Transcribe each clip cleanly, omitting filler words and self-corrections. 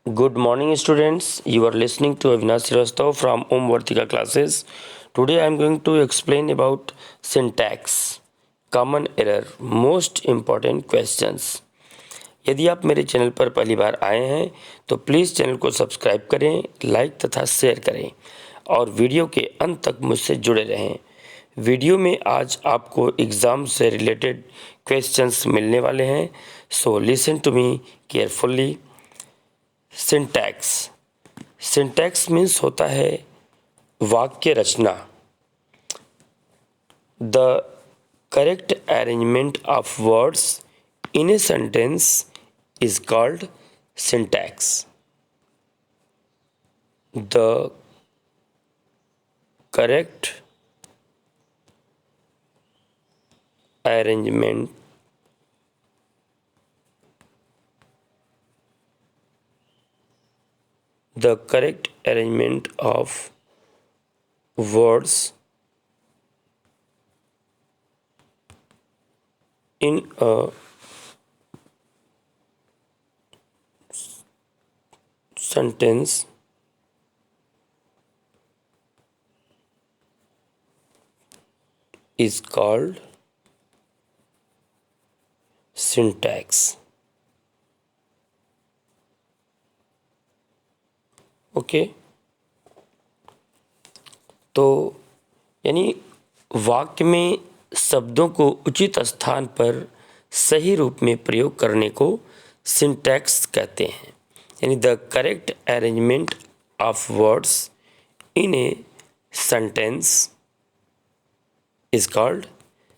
Good morning, students. You are listening to Avinash Srivastav from Om Vartika classes. Today I am going to explain about syntax, common error, most important questions. यदि आप मेरे channel पर पहली बार आए हैं तो please channel को subscribe करें, लाइक तथा शेयर करें और वीडियो के अंत तक मुझसे जुड़े रहें। वीडियो में आज आपको एग्ज़ाम से रिलेटेड क्वेश्चंस मिलने वाले हैं, so listen to me carefully. Syntax syntax means होता है वाक्य रचना। The correct arrangement of words in a sentence is called syntax. The correct arrangement the correct arrangement of words in a sentence is called syntax. Okay तो यानी वाक्य में शब्दों को उचित स्थान पर सही रूप में प्रयोग करने को सिंटैक्स कहते हैं। यानी the correct arrangement of words in a sentence is called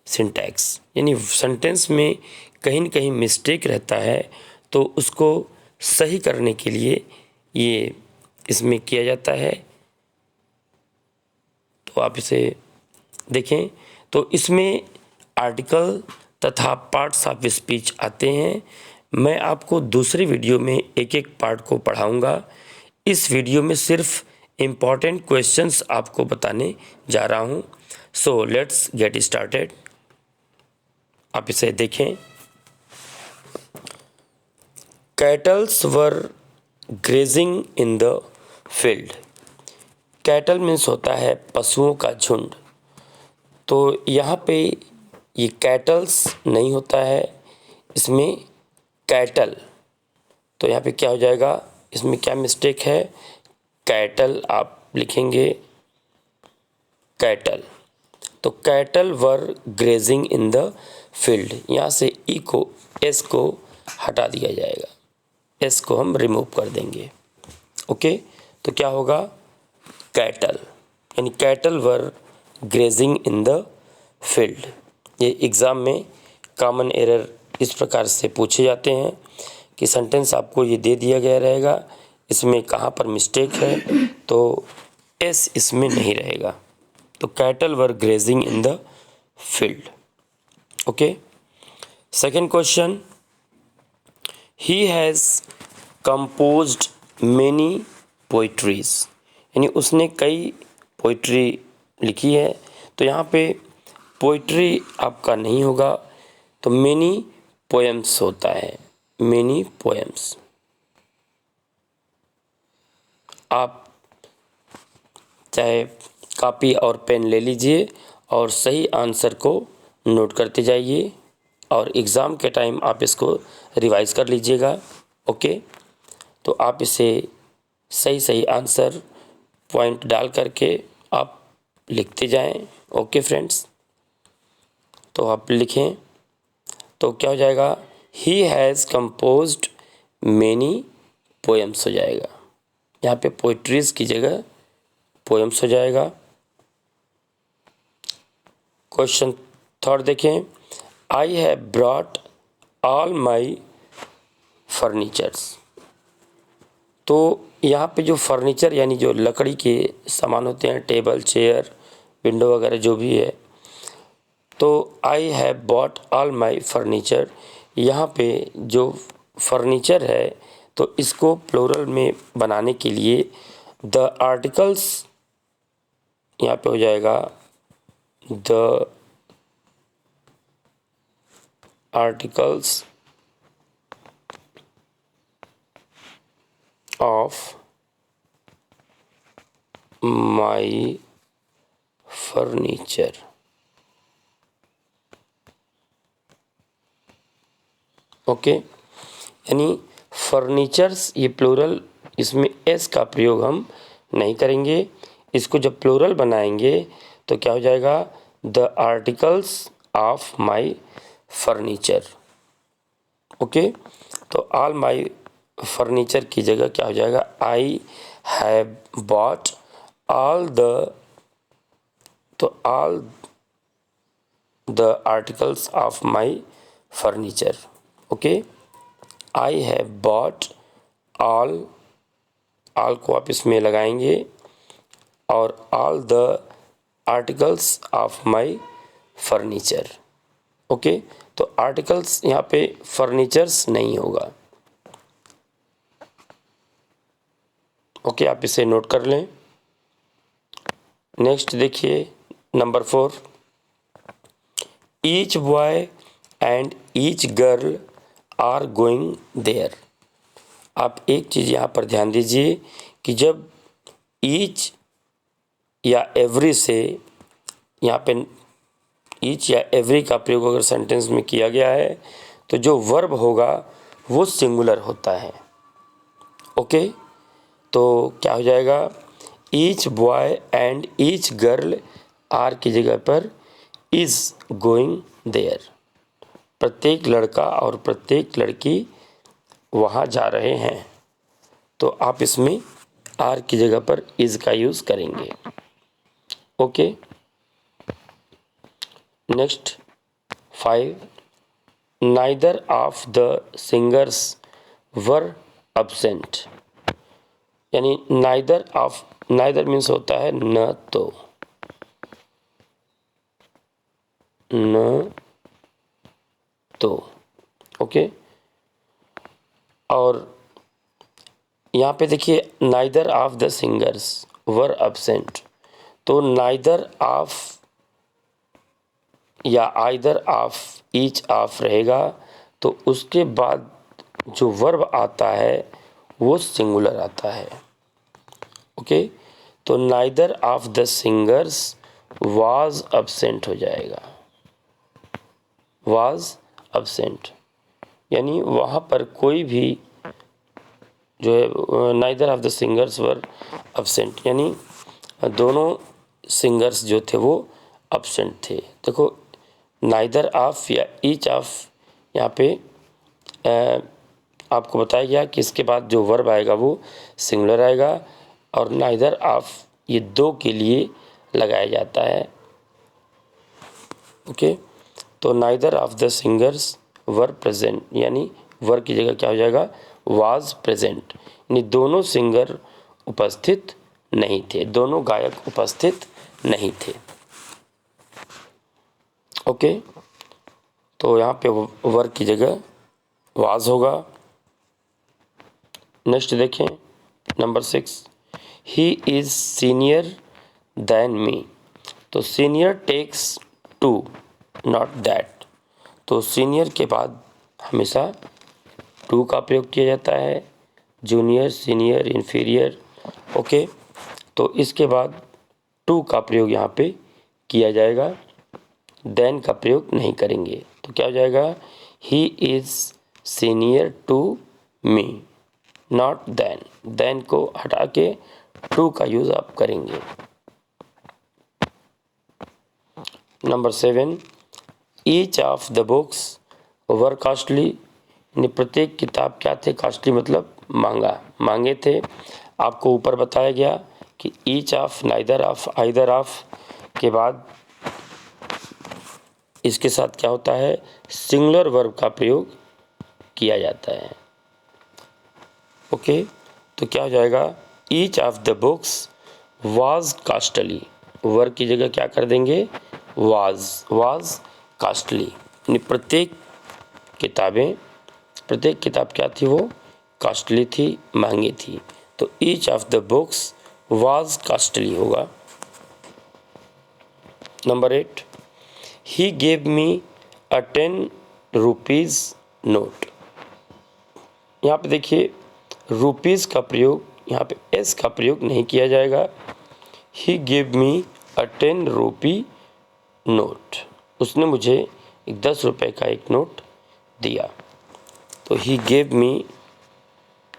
syntax. यानी सेंटेंस में कहीं न कहीं मिस्टेक रहता है तो उसको सही करने के लिए ये इसमें किया जाता है। तो आप इसे देखें तो इसमें आर्टिकल तथा पार्ट्स ऑफ स्पीच आते हैं। मैं आपको दूसरी वीडियो में एक एक पार्ट को पढ़ाऊंगा। इस वीडियो में सिर्फ इम्पॉर्टेंट क्वेश्चंस आपको बताने जा रहा हूं। So let's get started. आप इसे देखें। Kettles were grazing in the field. Cattle means होता है पशुओं का झुंड। तो यहाँ पे ये कैटल्स नहीं होता है, इसमें कैटल। तो यहाँ पे क्या हो जाएगा, इसमें क्या मिस्टेक है, कैटल आप लिखेंगे कैटल। तो cattle were grazing in the field, यहाँ से ई को एस को हटा दिया जाएगा, एस को हम रिमूव कर देंगे। ओके तो क्या होगा, कैटल यानी cattle were grazing in the field. ये एग्ज़ाम में कॉमन एरर इस प्रकार से पूछे जाते हैं कि सेंटेंस आपको ये दे दिया गया रहेगा, इसमें कहाँ पर मिस्टेक है तो एस इसमें नहीं रहेगा। तो cattle were grazing in the field. Okay second question, he has composed many poetries. यानी उसने कई पोइट्री लिखी है। तो यहाँ पे पोइट्री आपका नहीं होगा, तो मेनी पोएम्स होता है, मेनी पोएम्स। आप चाहे कॉपी और पेन ले लीजिए और सही आंसर को नोट करते जाइए और एग्ज़ाम के टाइम आप इसको रिवाइज कर लीजिएगा। ओके तो आप इसे सही सही आंसर पॉइंट डाल करके आप लिखते जाएं। ओके फ्रेंड्स, तो आप लिखें तो क्या हो जाएगा, he has composed many poems हो जाएगा। यहाँ पे पोइट्रीज की जगह पोएम्स हो जाएगा। क्वेश्चन थर्ड देखें, I have brought all my furnitures. तो यहाँ पे जो फर्नीचर यानी जो लकड़ी के सामान होते हैं, टेबल चेयर विंडो वगैरह जो भी है, तो आई have bought all my furniture. यहाँ पे जो फर्नीचर है तो इसको प्लूरल में बनाने के लिए द आर्टिकल्स यहाँ पे हो जाएगा, the articles of my furniture. Okay, यानी फर्नीचर्स ये प्लूरल, इसमें एस का प्रयोग हम नहीं करेंगे। इसको जब प्लूरल बनाएंगे तो क्या हो जाएगा, the articles of my furniture. Okay, तो ऑल माई फर्नीचर की जगह क्या हो जाएगा, I have bought all the, तो all the articles of my furniture. Okay, I have bought all, all को आप इसमें लगाएंगे और all the articles of my furniture. Okay, तो आर्टिकल्स यहाँ पे फर्नीचर्स नहीं होगा। ओके, आप इसे नोट कर लें। नेक्स्ट देखिए number 4, each boy and each girl are going there. आप एक चीज़ यहाँ पर ध्यान दीजिए कि जब ईच या एवरी से, यहाँ पे ईच या एवरी का प्रयोग अगर सेंटेंस में किया गया है तो जो वर्ब होगा वो सिंगुलर होता है। ओके, तो क्या हो जाएगा, each boy and each girl are की जगह पर इज गोइंग देयर। प्रत्येक लड़का और प्रत्येक लड़की वहाँ जा रहे हैं, तो आप इसमें आर की जगह पर इज का यूज़ करेंगे। Okay, next 5, neither of the singers were absent. यानी नाइदर ऑफ, नाइदर मीन्स होता है न तो, न तो। ओके, और यहाँ पे देखिए neither of the singers were absent, तो नाइदर ऑफ या आइदर ऑफ, ईच ऑफ रहेगा तो उसके बाद जो वर्ब आता है वो सिंगुलर आता है। ओके, तो neither of the singers was absent हो जाएगा, वाज अब्सेंट, यानी वहाँ पर कोई भी जो है, neither of the singers were absent, यानी दोनों सिंगर्स जो थे वो अब्सेंट थे। देखो नाइदर ऑफ या ईच ऑफ, यहाँ पे आपको बताया गया कि इसके बाद जो वर्ब आएगा वो सिंगुलर आएगा, और नाइदर ऑफ ये दो के लिए लगाया जाता है। ओके, तो neither of the singers were present, यानी वर की जगह क्या हो जाएगा, वाज प्रेजेंट, यानी दोनों सिंगर उपस्थित नहीं थे, दोनों गायक उपस्थित नहीं थे। ओके, तो यहाँ पे वर की जगह वाज होगा। नेक्स्ट देखें number 6, he is senior than me. तो senior takes to not that, तो सीनियर के बाद हमेशा टू का प्रयोग किया जाता है, जूनियर, सीनियर, इन्फीरियर। ओके, तो इसके बाद टू का प्रयोग यहाँ पे किया जाएगा, देन का प्रयोग नहीं करेंगे। तो क्या हो जाएगा, he is senior to me, not than, than को हटा के टू का यूज आप करेंगे। Number 7, each of the books were costly, यानी प्रत्येक किताब क्या थे, कॉस्टली मतलब महंगा, मांगे थे। आपको ऊपर बताया गया कि each of, neither of, either of के बाद इसके साथ क्या होता है, सिंगुलर वर्ब का प्रयोग किया जाता है। ओके, तो क्या हो जाएगा, each of the books was costly, verb की जगह क्या कर देंगे, वाज, वाज कॉस्टली, यानी प्रत्येक किताब क्या थी, वो कॉस्टली थी, महंगी थी। तो each of the books was costly होगा। Number 8, he gave me a 10 rupees note. यहाँ पे देखिए रुपीज़ का प्रयोग, यहाँ पे एस का प्रयोग नहीं किया जाएगा। ही give me a 10 rupee note, उसने मुझे एक 10 रुपये का एक नोट दिया। तो he gave me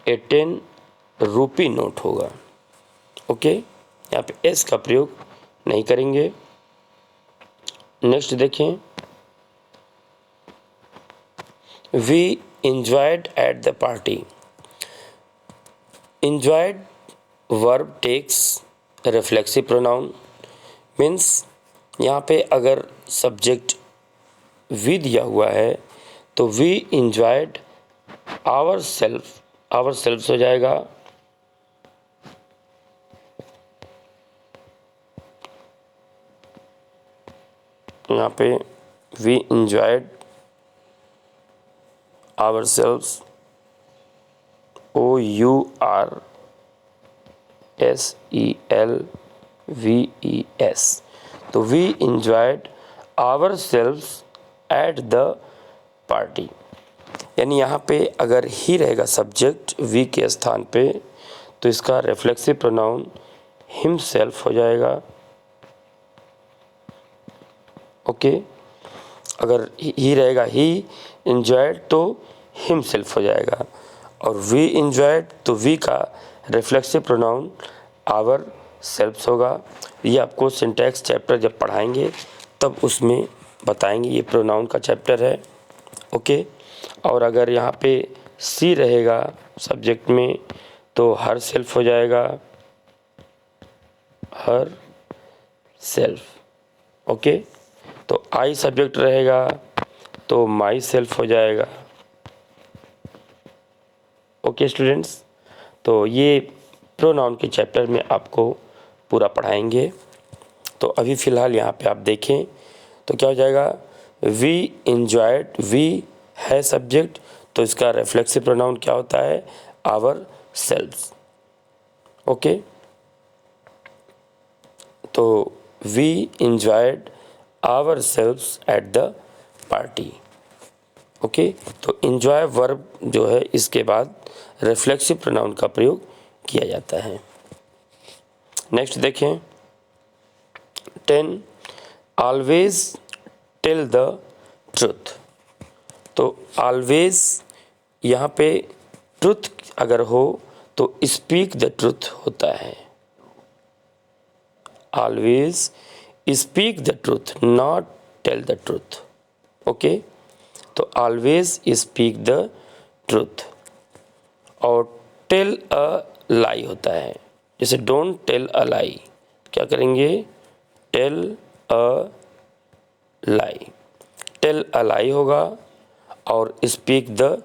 a 10 rupee note होगा। ओके, यहाँ पे एस का प्रयोग नहीं करेंगे। नेक्स्ट देखें, we enjoyed at the party. enjoyed verb takes reflexive pronoun, means यहाँ पे अगर सब्जेक्ट वी दिया हुआ है तो वी enjoyed आवर सेल्फ हो जाएगा। यहाँ पे we enjoyed ourselves, OURSELVES, तो we enjoyed ourselves at the party. यानी यहाँ पे अगर ही रहेगा सब्जेक्ट वी के स्थान पे तो इसका रिफ्लेक्सिव प्रोनाउन हिमसेल्फ हो जाएगा। ओके, अगर ही रहेगा ही enjoyed तो हिमसेल्फ हो जाएगा, और वी enjoyed तो वी का रिफ्लेक्सिव प्रोनाउन आवर सेल्फ होगा। ये आपको सिंटैक्स चैप्टर जब पढ़ाएंगे तब उसमें बताएंगे, ये प्रोनाउन का चैप्टर है। ओके, और अगर यहाँ पे सी रहेगा सब्जेक्ट में तो हर सेल्फ हो जाएगा, हर सेल्फ। ओके, तो आई सब्जेक्ट रहेगा तो माई सेल्फ हो जाएगा। ओके स्टूडेंट्स, तो ये प्रोनाउन के चैप्टर में आपको पूरा पढ़ाएंगे। तो अभी फ़िलहाल यहाँ पे आप देखें तो क्या हो जाएगा, वी enjoyed, वी है सब्जेक्ट तो इसका रिफ्लेक्सिव प्रोनाउन क्या होता है, आवर सेल्व्स। ओके, तो we enjoyed ourselves at the party. Okay, तो enjoy वर्ब जो है इसके बाद रिफ्लेक्सिव प्रोनाउन का प्रयोग किया जाता है। नेक्स्ट देखें, 10 ऑलवेज टेल द ट्रुथ। तो ऑलवेज यहाँ पे ट्रुथ अगर हो तो स्पीक द ट्रुथ होता है। Always speak the truth, not tell the truth. Okay, तो ऑलवेज स्पीक द ट्रुथ, और टेल अ लाई होता है। जैसे डोंट टेल अ लाई, क्या करेंगे, tell a lie, tell a लाई होगा, और स्पीक द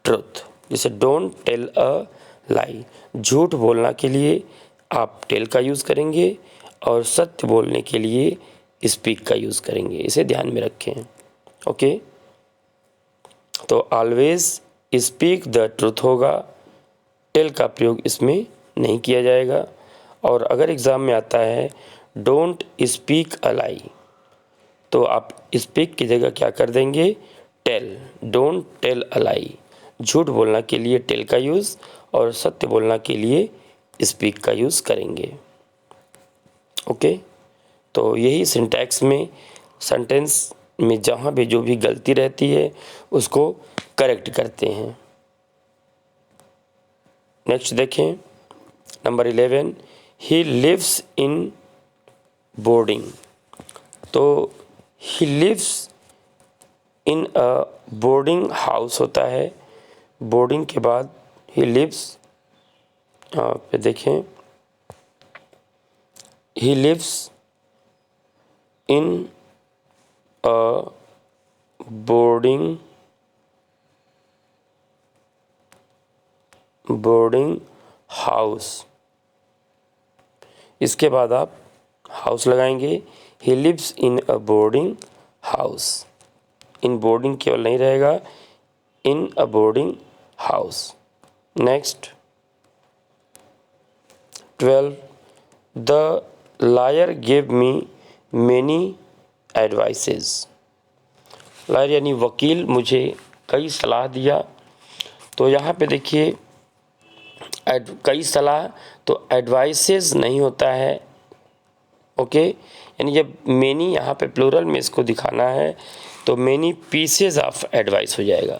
ट्रुथ, जैसे डोंट टेल अ लाई, झूठ बोलना के लिए आप टेल का यूज़ करेंगे और सत्य बोलने के लिए स्पीक का यूज़ करेंगे, इसे ध्यान में रखें। ओके, तो ऑलवेज स्पीक द ट्रुथ होगा, टेल का प्रयोग इसमें नहीं किया जाएगा। और अगर एग्ज़ाम में आता है डोंट स्पीक अ लाई तो आप स्पीक की जगह क्या कर देंगे, टेल, डोंट टेल अ लाई, झूठ बोलना के लिए टेल का यूज़ और सत्य बोलना के लिए स्पीक का यूज़ करेंगे। ओके, तो यही सिंटैक्स में सेंटेंस में जहाँ भी जो भी गलती रहती है उसको करेक्ट करते हैं। नेक्स्ट देखें, number 11, he lives in boarding. तो he lives in a boarding house होता है। बोर्डिंग के बाद ही लिव्स पे देखें, he lives in a boarding house, इसके बाद आप हाउस लगाएंगे। He lives in a boarding house, in boarding केवल नहीं रहेगा, in a boarding house. Next 12, the lawyer give me many advices. Lawyer यानी वकील मुझे कई सलाह दिया। तो यहाँ पे देखिए कई सलाह, तो एडवाइसेस नहीं होता है। ओके, यानी जब मेनी यहाँ पे प्लूरल में इसको दिखाना है तो मेनी पीसेज ऑफ एडवाइस हो जाएगा।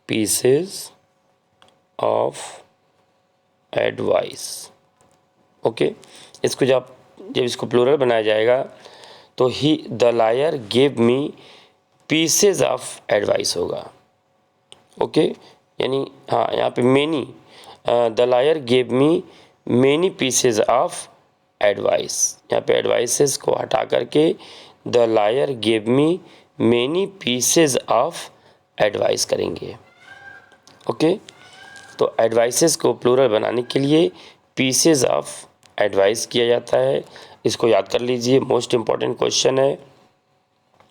Pieces of advice. ओके, इसको जब इसको प्लूरल बनाया जाएगा तो he the lawyer give me pieces of advice होगा। ओके, यानी हाँ, यहाँ पे many, the lawyer give me many pieces of advice, यहाँ पे एडवाइसेस को हटा करके the lawyer give me many pieces of advice करेंगे। ओके, तो एडवाइसेस को प्लूरल बनाने के लिए पीसेज ऑफ एडवाइस किया जाता है। इसको याद कर लीजिए, मोस्ट इम्पॉर्टेंट क्वेश्चन है।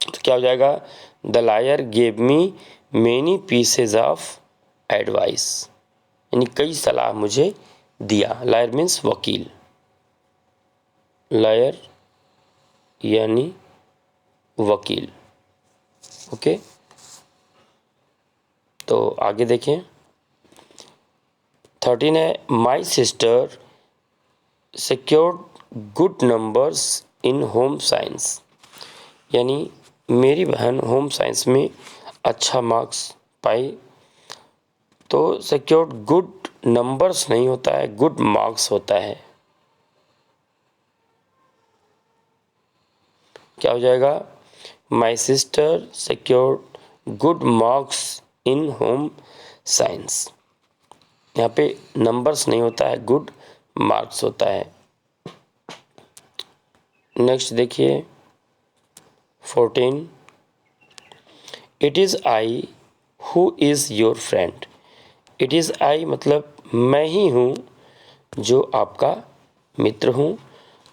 तो क्या हो जाएगा, the liar gave me many pieces of advice, यानी कई सलाह मुझे दिया। लायर मीन्स वकील, लायर यानी वकील। ओके, तो आगे देखें। 13 है, my sister secured good numbers in home science, यानी मेरी बहन होम साइंस में अच्छा मार्क्स पाई। तो सिक्योर्ड गुड नंबर्स नहीं होता है, गुड मार्क्स होता है। क्या हो जाएगा, my sister secured good marks in home science. यहाँ पे नंबर्स नहीं होता है, गुड मार्क्स होता है। नेक्स्ट देखिए 14, it is I who is your friend. It is I मतलब मैं ही हूँ जो आपका मित्र हूँ।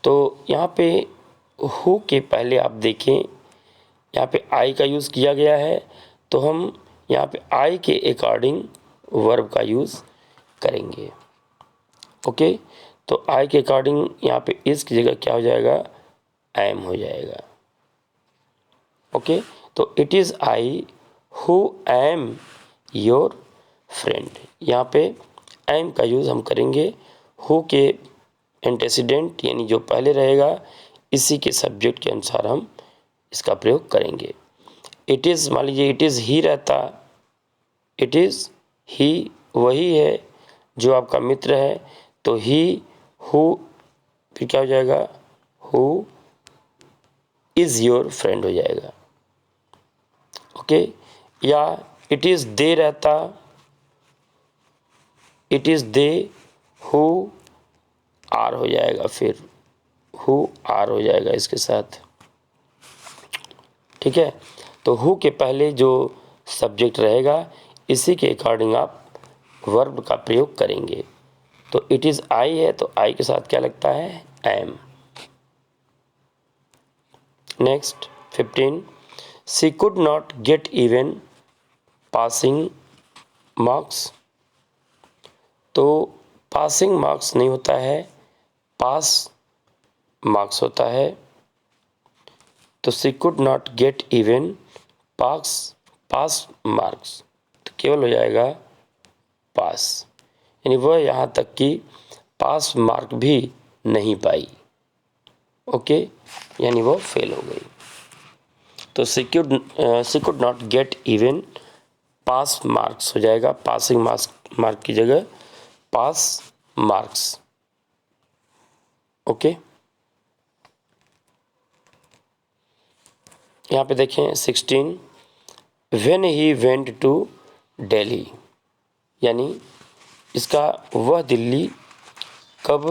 तो यहाँ पे हु के पहले आप देखें, यहाँ पे आई का यूज़ किया गया है, तो हम यहाँ पे आई के अकॉर्डिंग वर्ब का यूज़ करेंगे। ओके, तो आई के अकॉर्डिंग यहाँ पे इस की जगह क्या हो जाएगा, एम हो जाएगा। ओके, तो it is I who am your friend, यहाँ पे एम का यूज़ हम करेंगे हु के एंटेसिडेंट, यानी जो पहले रहेगा इसी के सब्जेक्ट के अनुसार हम इसका प्रयोग करेंगे। इट इज़, मान लीजिए इट इज़ ही रहता, इट इज़ ही वही है जो आपका मित्र है, तो ही हु फिर क्या हो जाएगा, हु इज़ योर फ्रेंड हो जाएगा। ओके, या इट इज़ दे रहता, it is they who are हो जाएगा, फिर हु आर हो जाएगा इसके साथ। ठीक है, तो हु के पहले जो सब्जेक्ट रहेगा इसी के अकॉर्डिंग आप वर्ब का प्रयोग करेंगे। तो इट इज़ आई है, तो आई के साथ क्या लगता है, am. Next 15, she could not get even passing marks. तो पासिंग मार्क्स नहीं होता है, पास मार्क्स होता है। तो she could not get even pass marks, तो केवल हो जाएगा पास, यानी वह यहाँ तक कि पास मार्क भी नहीं पाई। ओके, यानी वो फेल हो गई। तो she could not get even pass marks हो जाएगा, पासिंग मार्क की जगह पास मार्क्स। ओके, यहाँ पे देखें 16, when he went to Delhi, यानी इसका वह दिल्ली कब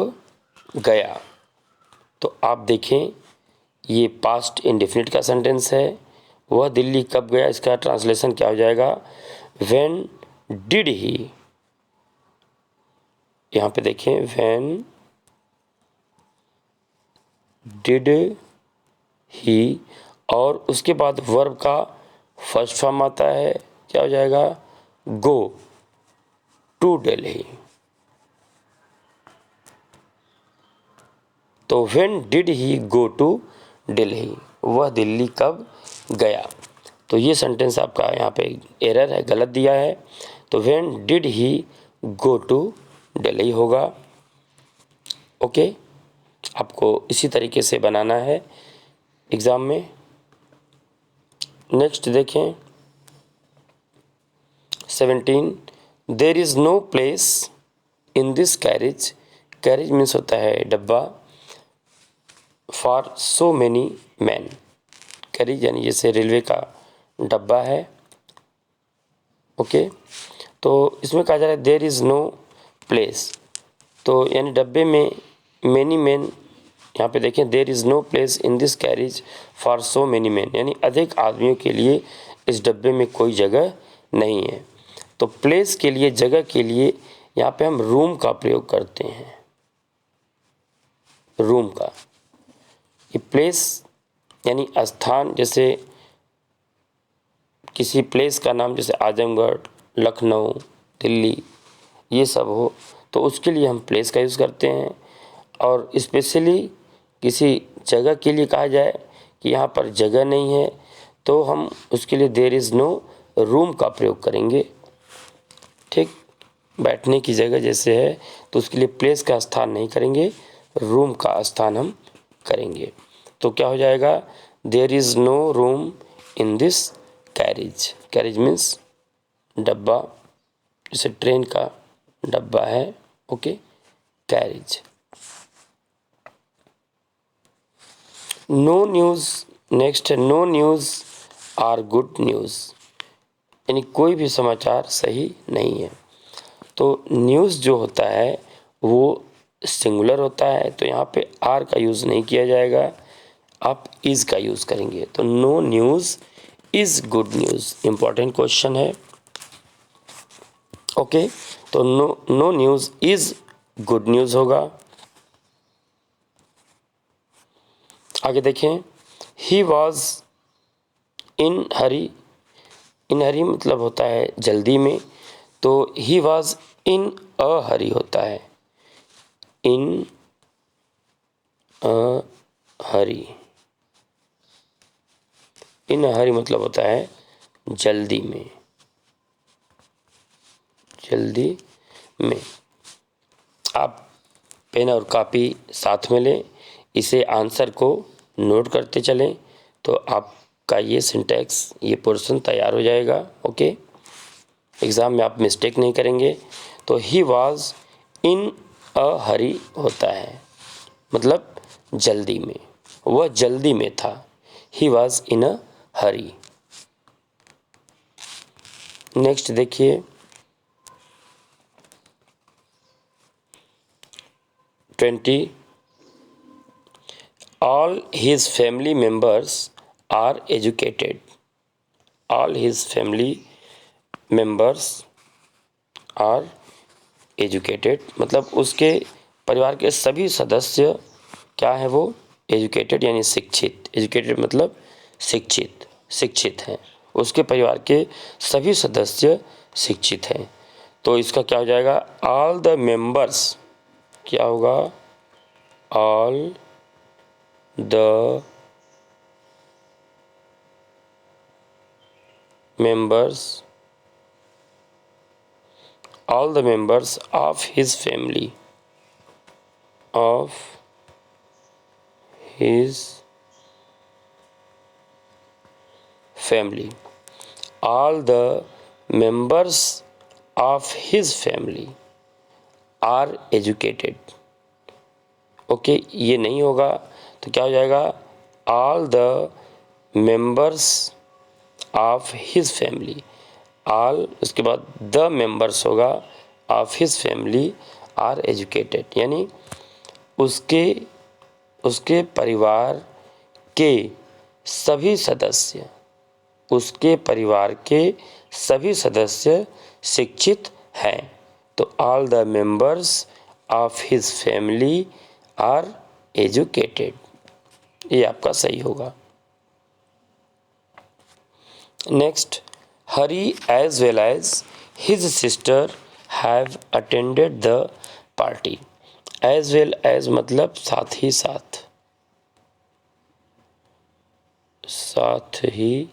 गया। तो आप देखें ये पास्ट इंडेफिनिट का सेंटेंस है, वह दिल्ली कब गया, इसका ट्रांसलेशन क्या हो जाएगा, व्हेन डिड ही। यहाँ पे देखें व्हेन डिड ही, और उसके बाद वर्ब का फर्स्ट फॉर्म आता है, क्या हो जाएगा, गो टू दिल्ली। तो when did he go to Delhi, वह दिल्ली कब गया। तो ये सेंटेंस आपका यहाँ पे एरर है, गलत दिया है। तो when did he go to Delhi होगा। ओके, आपको इसी तरीके से बनाना है एग्ज़ाम में। नेक्स्ट देखें 17, there is no place in this carriage. Carriage means होता है डब्बा, for so many man. Carriage यानी जैसे रेलवे का डब्बा है। ओके, तो इसमें कहा जा रहा है देर इज़ नो प्लेस, तो यानी डब्बे में मैनी मैन, यहाँ पे देखें there is no place in this carriage for so many man, यानी अधिक आदमियों के लिए इस डब्बे में कोई जगह नहीं है। तो प्लेस के लिए, जगह के लिए यहाँ पे हम रूम का प्रयोग करते हैं, रूम का। ये प्लेस यानी स्थान, जैसे किसी प्लेस का नाम जैसे आजमगढ़, लखनऊ, दिल्ली, ये सब हो तो उसके लिए हम प्लेस का यूज़ करते हैं। और स्पेशली किसी जगह के लिए कहा जाए कि यहाँ पर जगह नहीं है तो हम उसके लिए देयर इज़ नो रूम का प्रयोग करेंगे। ठीक, बैठने की जगह जैसे है तो उसके लिए प्लेस का स्थान नहीं करेंगे, रूम का स्थान हम करेंगे। तो क्या हो जाएगा, there is no room in this carriage. Carriage means डब्बा, जैसे ट्रेन का डब्बा है। Okay, carriage. No news, next है no news are good news, यानी कोई भी समाचार सही नहीं है। तो न्यूज़ जो होता है वो सिंगुलर होता है, तो यहाँ पे आर का यूज़ नहीं किया जाएगा, आप इज़ का यूज़ करेंगे। तो no news is good news, important question है। ओके, तो no news is good news होगा। आगे देखें, ही वॉज इन हरी। इन हरी मतलब होता है जल्दी में, तो ही वॉज इन अ हरी होता है, इन अ हरी। इन हरी मतलब होता है जल्दी में, जल्दी में। आप पेन और कॉपी साथ में लें, इसे आंसर को नोट करते चलें तो आपका ये सिंटैक्स, ये पोर्शन तैयार हो जाएगा। ओके, एग्ज़ाम में आप मिस्टेक नहीं करेंगे। तो ही वॉज इन अ हरी होता है मतलब जल्दी में, वह जल्दी में था। He was in a Hari. Next देखिए 20, all his family members are educated। all his family members are educated मतलब उसके परिवार के सभी सदस्य क्या है, वो एजुकेटेड यानी शिक्षित। एजुकेटेड मतलब शिक्षित, शिक्षित हैं। उसके परिवार के सभी सदस्य शिक्षित हैं। तो इसका क्या हो जाएगा, ऑल द मेंबर्स, क्या होगा, all the members, all the members of his family, of his family, all the members of his family are educated। Okay, ये नहीं होगा तो क्या हो जाएगा, all the members of his family. All उसके बाद द मेंबर्स होगा of his family are educated, यानी उसके परिवार के सभी सदस्य, उसके परिवार के सभी सदस्य शिक्षित हैं। तो all the members of his family are educated, ये आपका सही होगा। Next, Hari as well as his sister have attended the party. As well as मतलब साथ ही साथ, साथ ही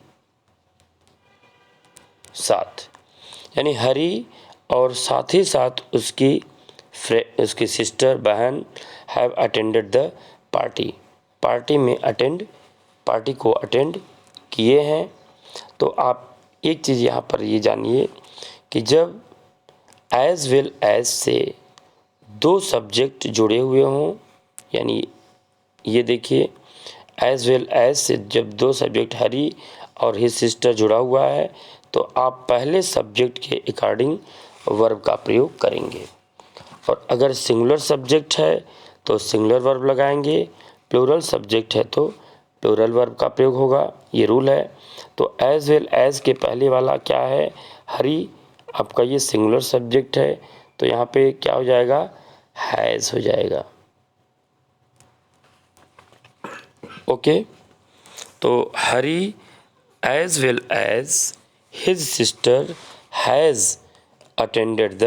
साथ, यानी हरी और साथ ही साथ उसकी सिस्टर बहन have attended the party, party को अटेंड किए हैं। तो आप एक चीज़ यहाँ पर ये जानिए कि जब एज वेल एज से दो सब्जेक्ट जुड़े हुए हों, यानी ये देखिए एज वेल एज से जब दो सब्जेक्ट हरी और हिज सिस्टर जुड़ा हुआ है तो आप पहले सब्जेक्ट के अकॉर्डिंग वर्ब का प्रयोग करेंगे। और अगर सिंगुलर सब्जेक्ट है तो सिंगुलर वर्ब लगाएंगे, प्लूरल सब्जेक्ट है तो प्लूरल वर्ब का प्रयोग होगा, ये रूल है। तो एज वेल एज के पहले वाला क्या है, हरी, आपका ये सिंगुलर सब्जेक्ट है तो यहाँ पे क्या हो जाएगा, हैज़ हो जाएगा। ओके, तो Hari as well as his sister has attended the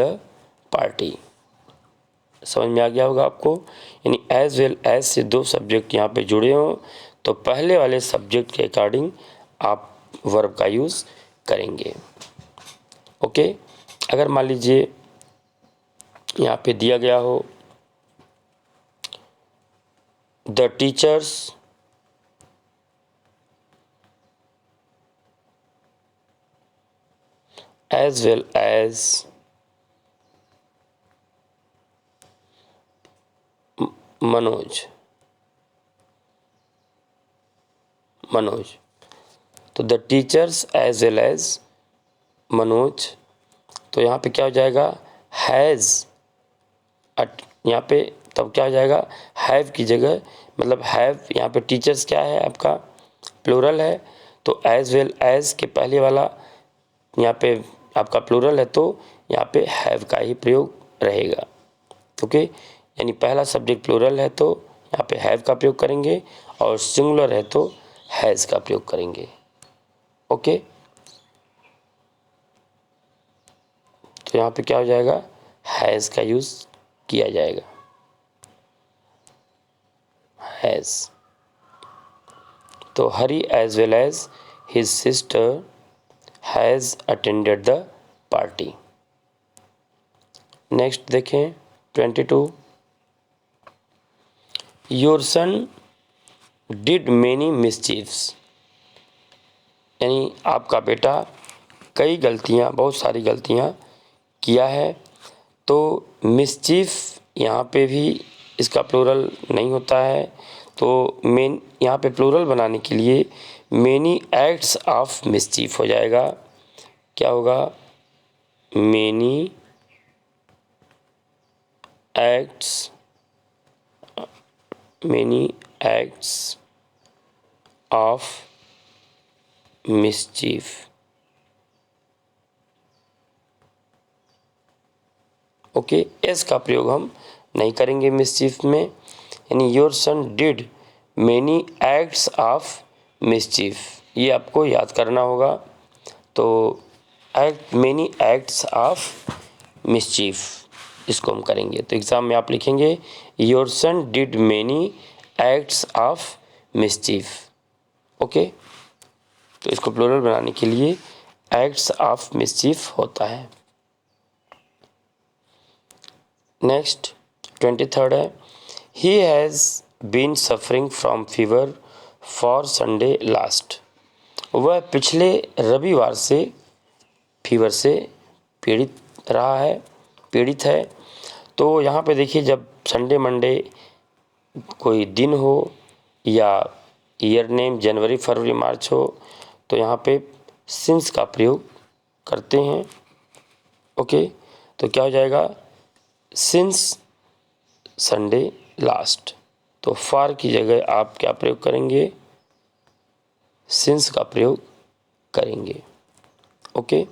party. समझ में आ गया होगा आपको, यानी एज वेल एज से दो सब्जेक्ट यहाँ पे जुड़े हों तो पहले वाले सब्जेक्ट के अकॉर्डिंग आप वर्ब का यूज़ करेंगे। ओके, अगर मान लीजिए यहाँ पे दिया गया हो the teachers as well as Manoj, तो the teachers as well as Manoj, तो यहाँ पे क्या हो जाएगा, हैज़, यहाँ पे तब क्या हो जाएगा, हैव की जगह, मतलब हैव यहाँ पे टीचर्स क्या है आपका प्लूरल है तो एज वेल एज के पहले वाला यहाँ पे आपका प्लूरल है तो यहाँ पे हैव का ही प्रयोग रहेगा। ओके, यानी पहला सब्जेक्ट प्लूरल है तो यहाँ पे हैव का प्रयोग करेंगे और सिंगुलर है तो हैज़ का प्रयोग करेंगे। ओके, तो यहाँ पे क्या हो जाएगा, हैज़ का यूज़ किया जाएगा, हैज़। तो Hari as well as his sister has attended the party. Next देखें 22, your son did many mischiefs, यानी आपका बेटा कई गलतियाँ, बहुत सारी गलतियाँ किया है। तो मिसचीफ यहाँ पे भी इसका प्लूरल नहीं होता है तो मेन यहाँ पे प्लूरल बनाने के लिए मैनी एक्ट्स ऑफ मिसचीफ हो जाएगा। क्या होगा, many acts of mischief. Okay, S का प्रयोग हम नहीं करेंगे मिसचीफ में, यानी your son did many acts of mischief, ये आपको याद करना होगा। तो मैनी एक्ट्स ऑफ मिसचीफ इसको हम करेंगे तो एग्ज़ाम में आप लिखेंगे your son did many acts of mischief. Okay, तो इसको प्लूरल बनाने के लिए एक्ट्स ऑफ मिसचीफ होता है। नेक्स्ट 23rd है, he has been suffering from fever for Sunday last, वह पिछले रविवार से फीवर से पीड़ित है। तो यहाँ पे देखिए जब संडे मंडे कोई दिन हो या ईयर नेम जनवरी फरवरी मार्च हो तो यहाँ पे सिंस का प्रयोग करते हैं। ओके, तो क्या हो जाएगा, सिंस संडे लास्ट, तो फॉर की जगह आप क्या प्रयोग करेंगे, सिंस का प्रयोग करेंगे। ओके,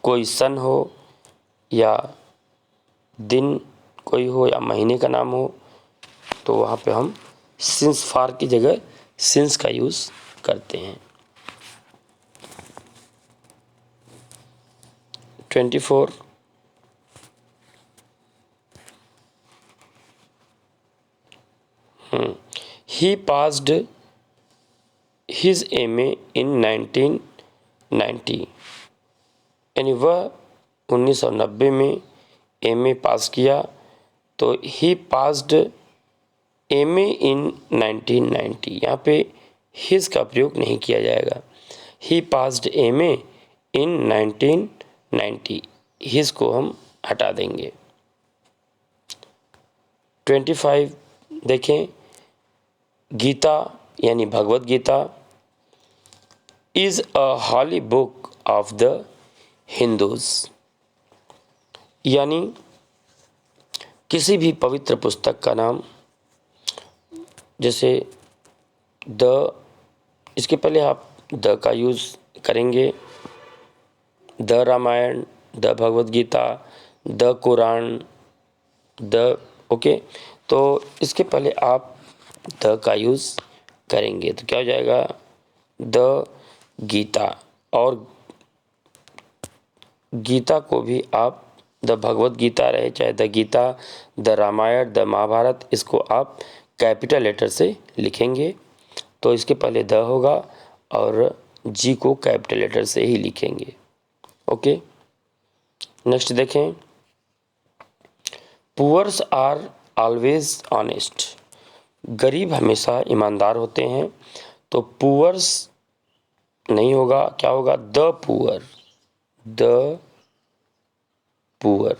कोई सन हो या दिन कोई हो या महीने का नाम हो तो वहाँ पे हम सिंस फॉर की जगह सिंस का यूज़ करते हैं। 24, he passed his MA in 1990, यानी वह 1990 में एमए पास किया, तो ही पास्ड एमए इन 1990। यहाँ पे हिज का प्रयोग नहीं किया जाएगा। He passed MA in 1990, his को हम हटा देंगे। 25 देखें, गीता यानी Bhagavad Gita is a holy book of the Hindus, यानी किसी भी पवित्र पुस्तक का नाम, जैसे द, इसके पहले आप द का यूज़ करेंगे, the Ramayan, the Bhagwat Gita, the Quran, the, okay, तो इसके पहले आप द का यूज़ करेंगे तो क्या हो जाएगा, द गीता। और गीता को भी आप द भगवत गीता रहे, चाहे the Gita, the Ramayan, the Mahabharat, इसको आप कैपिटल लेटर से लिखेंगे। तो इसके पहले द होगा और जी को कैपिटल लेटर से ही लिखेंगे। ओके, नेक्स्ट देखें, पुअर्स आर ऑलवेज ऑनेस्ट, गरीब हमेशा ईमानदार होते हैं। तो पुअर्स नहीं होगा, क्या होगा, the poor, the poor,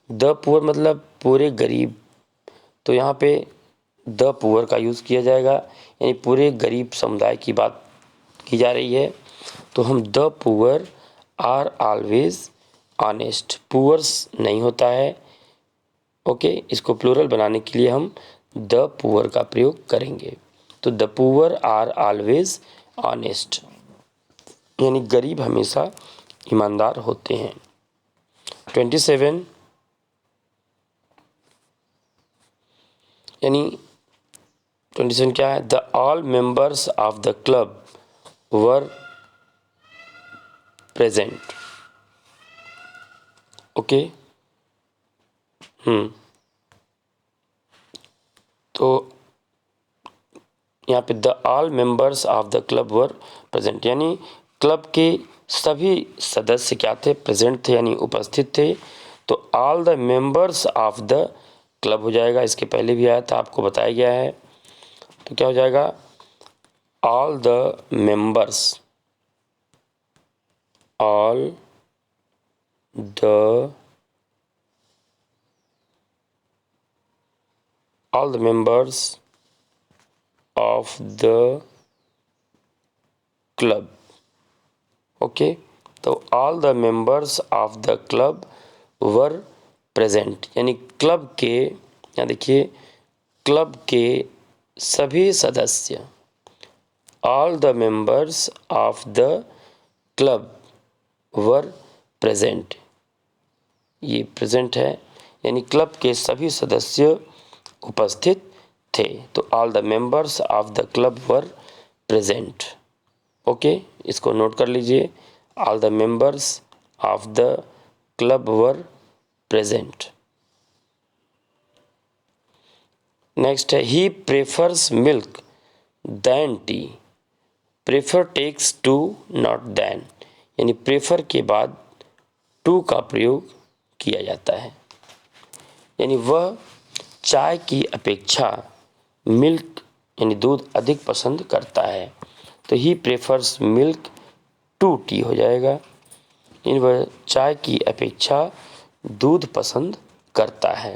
the poor मतलब पूरे गरीब। तो यहाँ पे द पुअर का यूज़ किया जाएगा, यानी पूरे गरीब समुदाय की बात की जा रही है। तो हम the poor are always honest, poors नहीं होता है। ओके, इसको प्लूरल बनाने के लिए हम द पुअर का प्रयोग करेंगे। तो the poor are always honest, यानी गरीब हमेशा ईमानदार होते हैं। 27, यानी 27 क्या है, the all members of the club were present. Okay, तो यहाँ पे the all members of the club were present, यानी क्लब के सभी सदस्य क्या थे, प्रेजेंट थे, यानी उपस्थित थे। तो all the members of the club हो जाएगा, इसके पहले भी आया था, आपको बताया गया है। तो क्या हो जाएगा, all the members, all the members of the club। Okay, तो all the members of the club were present, यानी क्लब के, यहाँ देखिए, क्लब के सभी सदस्य, all the members of the club were present, ये प्रेजेंट है, यानी क्लब के सभी सदस्य उपस्थित थे। तो all the members of the club were present. Okay, इसको नोट कर लीजिए, all the members of the club were present. Next है, he prefers milk than tea, prefer takes to not than, यानी प्रेफर के बाद टू का प्रयोग किया जाता है, यानी वह चाय की अपेक्षा मिल्क यानी दूध अधिक पसंद करता है। तो he prefers milk to tea हो जाएगा, यानी वह चाय की अपेक्षा दूध पसंद करता है।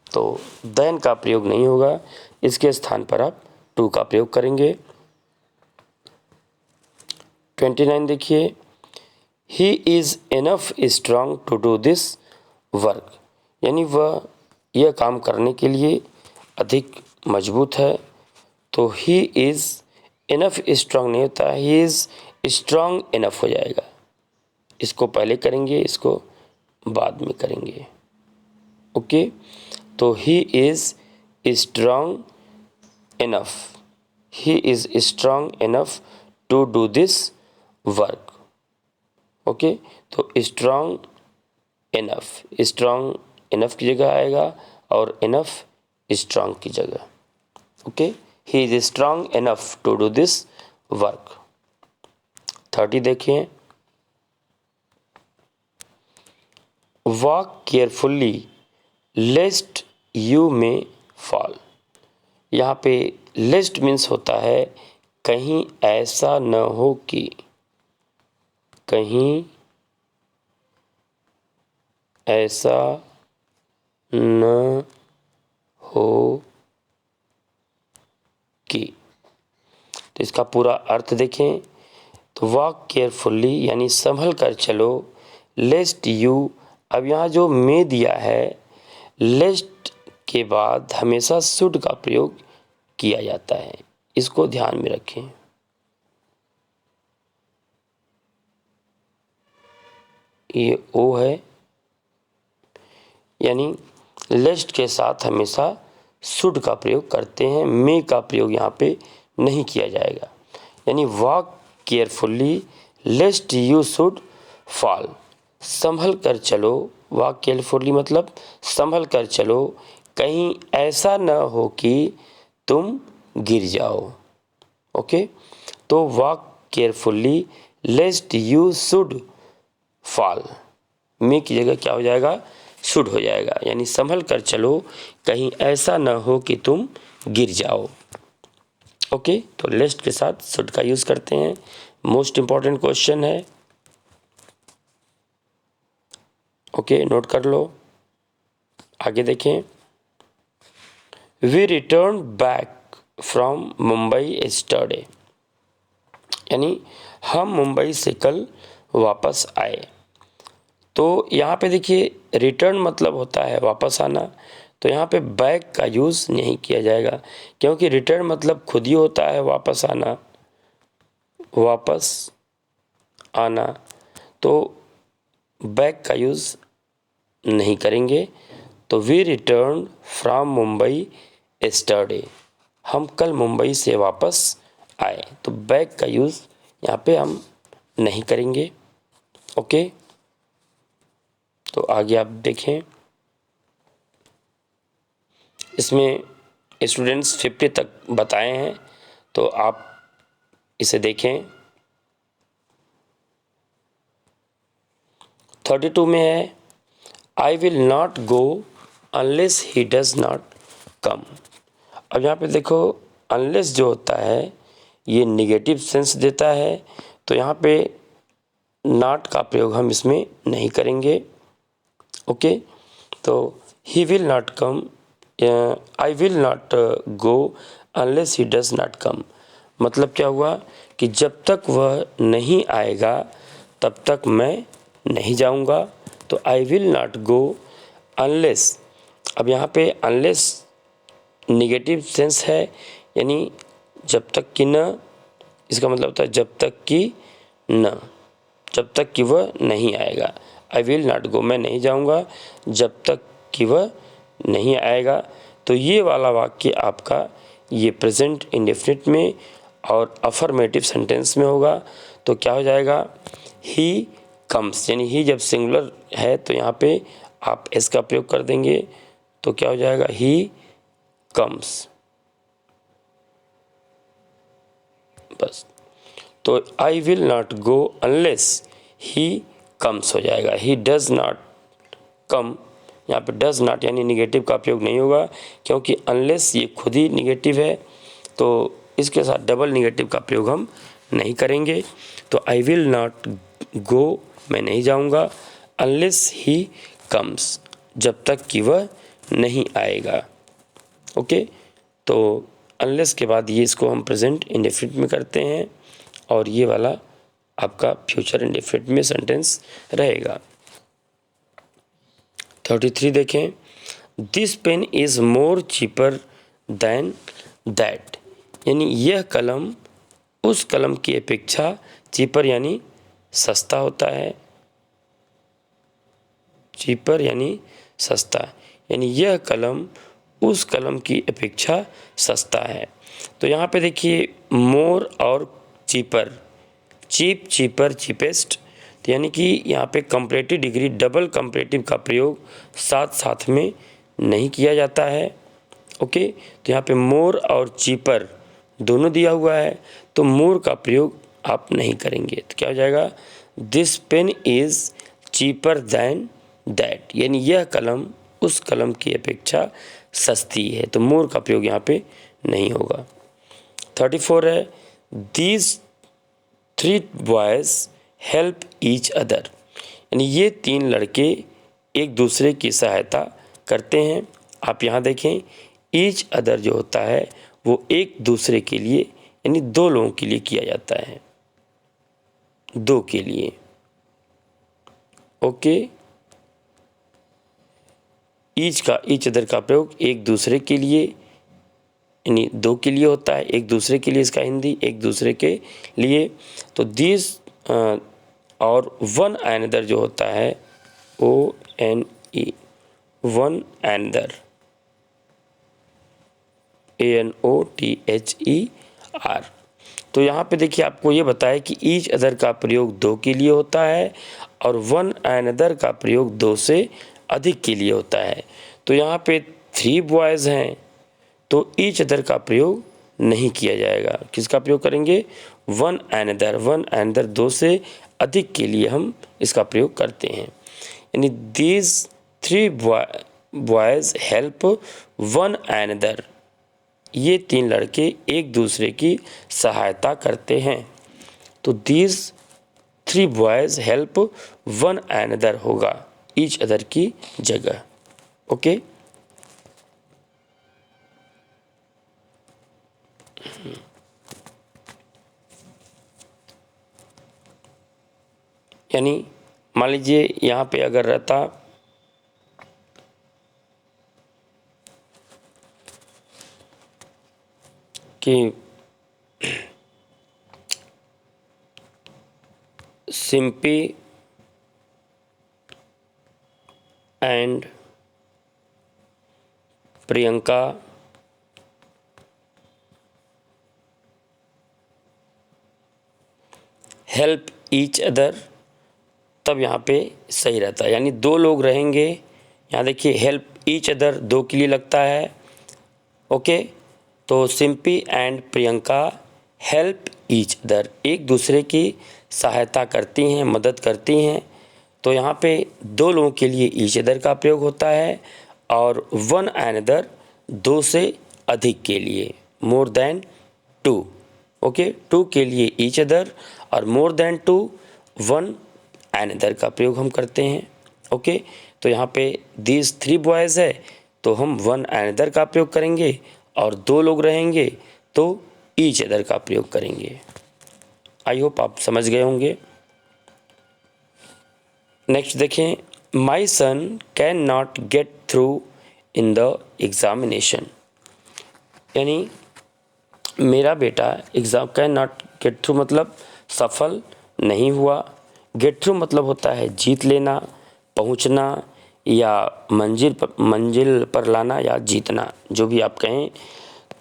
तो देन का प्रयोग नहीं होगा, इसके स्थान पर आप टू का प्रयोग करेंगे। 29 देखिए, he is enough strong to do this work, यानी वह यह काम करने के लिए अधिक मजबूत है। तो ही इज़ इनफ स्ट्रांग नहीं होता, ही इज़ स्ट्रांग इनफ हो जाएगा। इसको पहले करेंगे, इसको बाद में करेंगे। ओके, तो he is strong enough, he is strong enough to do this work. Okay, तो स्ट्रांग इनफ की जगह आएगा और इनफ स्ट्रांग की जगह। Okay, he is strong enough to do this work. 30 देखिए, walk carefully lest you may fall. यहाँ पे लेस्ट मीन्स होता है कहीं ऐसा न हो कि, कहीं ऐसा न हो कि। तो इसका पूरा अर्थ देखें तो वॉक केयरफुली यानी संभल कर चलो, लेस्ट यू, अब यहाँ जो में दिया है, लेस्ट के बाद हमेशा शुड का प्रयोग किया जाता है, इसको ध्यान में रखें। ये ओ है, यानी लेस्ट के साथ हमेशा शुड का प्रयोग करते हैं, मे का प्रयोग यहाँ पे नहीं किया जाएगा। यानी walk carefully lest you should fall, संभल कर चलो, वॉक केयरफुली मतलब संभल कर चलो, कहीं ऐसा न हो कि तुम गिर जाओ। ओके, तो walk carefully lest you should fall, may की जगह क्या हो जाएगा, शुड हो जाएगा, यानी संभल कर चलो कहीं ऐसा न हो कि तुम गिर जाओ। ओके, तो लेस्ट के साथ शुड का यूज करते हैं। मोस्ट इंपॉर्टेंट क्वेश्चन है। ओके, नोट कर लो। आगे देखें, we return back from Mumbai yesterday, यानी हम मुंबई से कल वापस आए। तो यहाँ पे देखिए रिटर्न मतलब होता है वापस आना, तो यहाँ पे बैक का यूज़ नहीं किया जाएगा, क्योंकि रिटर्न मतलब खुद ही होता है वापस आना, वापस आना, तो बैक का यूज़ नहीं करेंगे। तो we return from Mumbai yesterday, हम कल मुंबई से वापस आए, तो बैक का यूज़ यहाँ पे हम नहीं करेंगे। ओके, तो आगे आप देखें, इसमें स्टूडेंट्स 50 तक बताए हैं, तो आप इसे देखें। 32 में है, I will not go unless he does not come. अब यहाँ पे देखो अनलेस जो होता है ये निगेटिव सेंस देता है, तो यहाँ पे नॉट का प्रयोग हम इसमें नहीं करेंगे। ओके, तो he will not come, I will not go unless he does not come, मतलब क्या हुआ कि जब तक वह नहीं आएगा तब तक मैं नहीं जाऊंगा। तो I will not go unless, अब यहाँ पे अनलेस निगेटिव सेंस है, यानी जब तक कि न, इसका मतलब होता है जब तक कि न, जब तक कि वह नहीं आएगा। आई विल नॉट गो, मैं नहीं जाऊंगा जब तक कि वह नहीं आएगा। तो ये वाला वाक्य आपका ये प्रेजेंट इंडेफिनिट में और अफर्मेटिव सेंटेंस में होगा। तो क्या हो जाएगा, ही कम्स, यानी ही जब सिंगुलर है तो यहाँ पे आप एस का प्रयोग कर देंगे, तो क्या हो जाएगा, ही कम्स, बस। तो I will not go unless he comes हो जाएगा, ही डज नॉट कम, यहाँ पे डज नॉट यानी निगेटिव का प्रयोग नहीं होगा, क्योंकि अनलेस ये खुद ही निगेटिव है, तो इसके साथ डबल निगेटिव का प्रयोग हम नहीं करेंगे। तो आई विल नॉट गो, मैं नहीं जाऊंगा, अनलेस ही कम्स, जब तक कि वह नहीं आएगा। ओके, तो अनलेस के बाद ये इसको हम प्रेजेंट इंडेफिनिट में करते हैं, और ये वाला आपका फ्यूचर इंडेफिनिट में सेंटेंस रहेगा। 33 देखें, this pen is more cheaper than that, यानी यह कलम उस कलम की अपेक्षा, चीपर यानी सस्ता होता है, चीपर यानी सस्ता, यानी यह कलम उस कलम की अपेक्षा सस्ता है। तो यहाँ पे देखिए मोर और चीपर, चीप, चीपर, चीपेस्ट, तो यानी कि यहाँ पे कंपैरेटिव डिग्री डबल कंपैरेटिव का प्रयोग साथ साथ में नहीं किया जाता है। ओके, तो यहाँ पे मोर और चीपर दोनों दिया हुआ है, तो मोर का प्रयोग आप नहीं करेंगे, तो क्या हो जाएगा, this pen is cheaper than that, यानी यह कलम उस कलम की अपेक्षा सस्ती है, तो मोर का प्रयोग यहाँ पे नहीं होगा। 34 है these 3 boys help each other, यानी ये 3 लड़के एक दूसरे की सहायता करते हैं। आप यहाँ देखें ईच अदर जो होता है वो एक दूसरे के लिए यानी 2 लोगों के लिए किया जाता है, 2 के लिए। ओके, ईच अदर का प्रयोग एक दूसरे के लिए यानी 2 के लिए होता है, एक दूसरे के लिए इसका हिंदी एक दूसरे के लिए। तो दिस और वन अनदर जो होता है ONE, वन अनदर, ANOTHER। तो यहाँ पे देखिए आपको ये बताया कि ईच अदर का प्रयोग 2 के लिए होता है और वन अनदर का प्रयोग 2 से अधिक के लिए होता है। तो यहाँ पे 3 बॉयज़ हैं तो ईच अदर का प्रयोग नहीं किया जाएगा, किसका प्रयोग करेंगे? वन अनदर 2 से अधिक के लिए हम इसका प्रयोग करते हैं। यानी these 3 boys help one another, ये 3 लड़के एक दूसरे की सहायता करते हैं। तो these 3 boys help one another होगा ईच अदर की जगह। ओके, यानी मान लीजिए यहाँ पे अगर रहता कि Simpy and Priyanka help each other, तब यहाँ पे सही रहता है। यानी 2 लोग रहेंगे, यहाँ देखिए हेल्प ईच अदर 2 के लिए लगता है। ओके, तो Simpy and Priyanka help each other, एक दूसरे की सहायता करती हैं, मदद करती हैं। तो यहाँ पे 2 लोगों के लिए ईच अदर का प्रयोग होता है और वन अनदर 2 से अधिक के लिए, मोर देन 2। ओके, 2 के लिए ईच अदर और मोर देन 2 वन अनदर का प्रयोग हम करते हैं। ओके, तो यहाँ पे दीज 3 बॉयज़ है तो हम वन अनदर का प्रयोग करेंगे और 2 लोग रहेंगे तो ईच अदर का प्रयोग करेंगे। आई होप आप समझ गए होंगे। नेक्स्ट देखें, my son can not get through in the examination, यानी मेरा बेटा exam can not get through मतलब सफल नहीं हुआ। गेट थ्रू मतलब होता है जीत लेना, पहुंचना या मंजिल पर लाना या जीतना, जो भी आप कहें।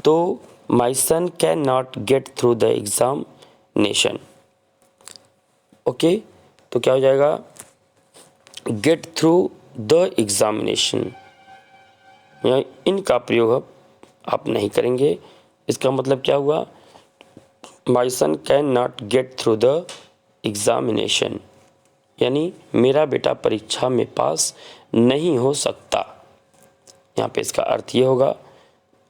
तो my son can not get through the examination. Okay, तो क्या हो जाएगा? गेट थ्रू द एग्जामिनेशन, इनका प्रयोग आप नहीं करेंगे। इसका मतलब क्या हुआ? My son can not get through the examination, यानी मेरा बेटा परीक्षा में पास नहीं हो सकता। यहाँ पे इसका अर्थ ये होगा।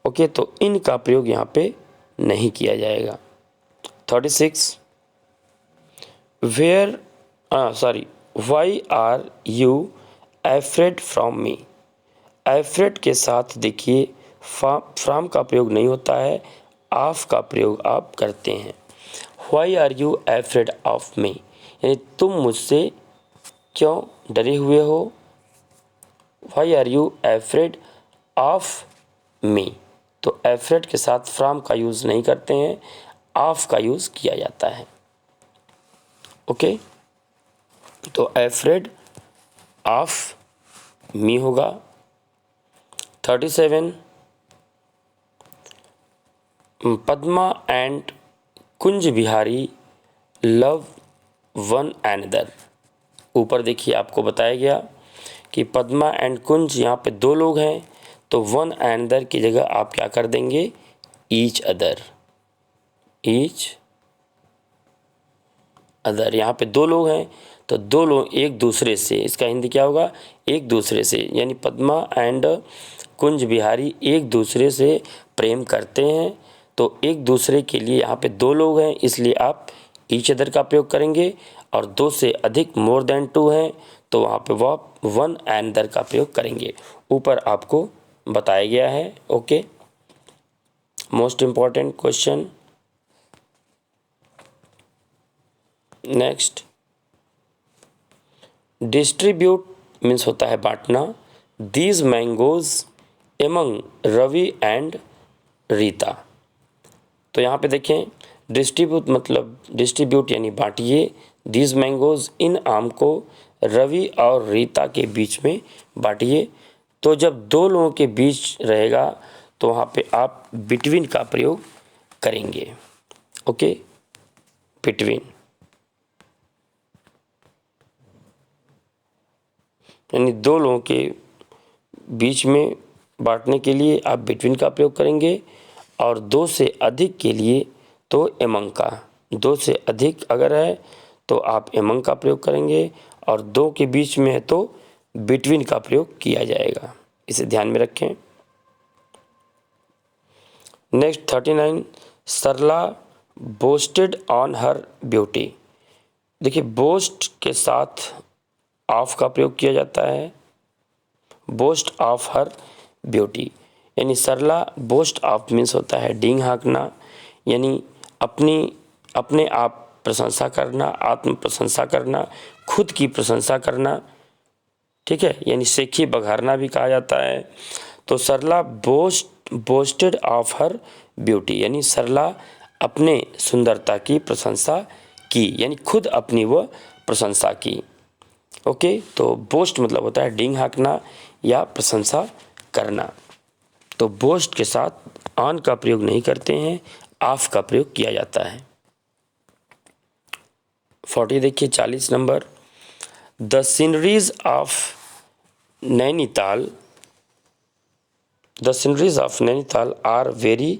ओके, तो इनका प्रयोग यहाँ पे नहीं किया जाएगा। 36 why are you afraid from me, afraid के साथ देखिए फ्रॉम का प्रयोग नहीं होता है, ऑफ का प्रयोग आप करते हैं। Why are you afraid of me, यानी तुम मुझसे क्यों डरे हुए हो। Why are you afraid of me, तो एफ्रेड के साथ फ्रॉम का यूज़ नहीं करते हैं, ऑफ का यूज़ किया जाता है। ओके, तो एफ्रेड ऑफ मी होगा। 37 Padma and Kunj Bihari love one another. ऊपर देखिए आपको बताया गया कि पद्मा एंड कुंज यहाँ पे 2 लोग हैं तो वन अनदर की जगह आप क्या कर देंगे? Each other. ईच अदर, यहाँ पे 2 लोग हैं तो दो लोग एक दूसरे से, इसका हिंदी क्या होगा, एक दूसरे से, यानी पद्मा एंड कुंज बिहारी एक दूसरे से प्रेम करते हैं। तो एक दूसरे के लिए यहाँ पे दो लोग हैं, इसलिए आप ईच अदर का प्रयोग करेंगे। और दो से अधिक मोर देन टू हैं, तो वहाँ पे वह वन एंदर का प्रयोग करेंगे। ऊपर आपको बताया गया है। Okay, most important question. Next, distribute means होता है बांटना। These mangoes among Ravi and Rita. तो यहाँ पे देखें, डिस्ट्रीब्यूट मतलब डिस्ट्रीब्यूट यानी बांटिए। दीज मैंगोज, इन आम को रवि और रीता के बीच में बांटिए। तो जब दो लोगों के बीच रहेगा तो वहाँ पे आप बिटवीन का प्रयोग करेंगे। ओके, बिटवीन यानी दो लोगों के बीच में बांटने के लिए आप बिटवीन का प्रयोग करेंगे। और दो से अधिक के लिए तो एमंग का, दो से अधिक अगर है तो आप एमंग का प्रयोग करेंगे। और दो के बीच में है तो बिटवीन का प्रयोग किया जाएगा, इसे ध्यान में रखें। Next 39, Sarla boasted on her beauty. देखिए, बोस्ट के साथ ऑफ का प्रयोग किया जाता है। बोस्ट ऑफ हर ब्यूटी, यानी सरला बोस्ट ऑफ मीन्स होता है डींग हाँकना, यानी अपने आप प्रशंसा करना, आत्म प्रशंसा करना, खुद की प्रशंसा करना। ठीक है, यानी सेखी बघारना भी कहा जाता है। तो सरला बोस्टेड ऑफ हर ब्यूटी, यानी सरला अपने सुंदरता की प्रशंसा की, यानी खुद अपनी वह प्रशंसा की। ओके, तो बोस्ट मतलब होता है डींग हाँकना या प्रशंसा करना। तो बोस्ट के साथ ऑन का प्रयोग नहीं करते हैं, ऑफ का प्रयोग किया जाता है। 40 देखिए, 40 number, the sceneries of Nainital, the sceneries of Nainital are very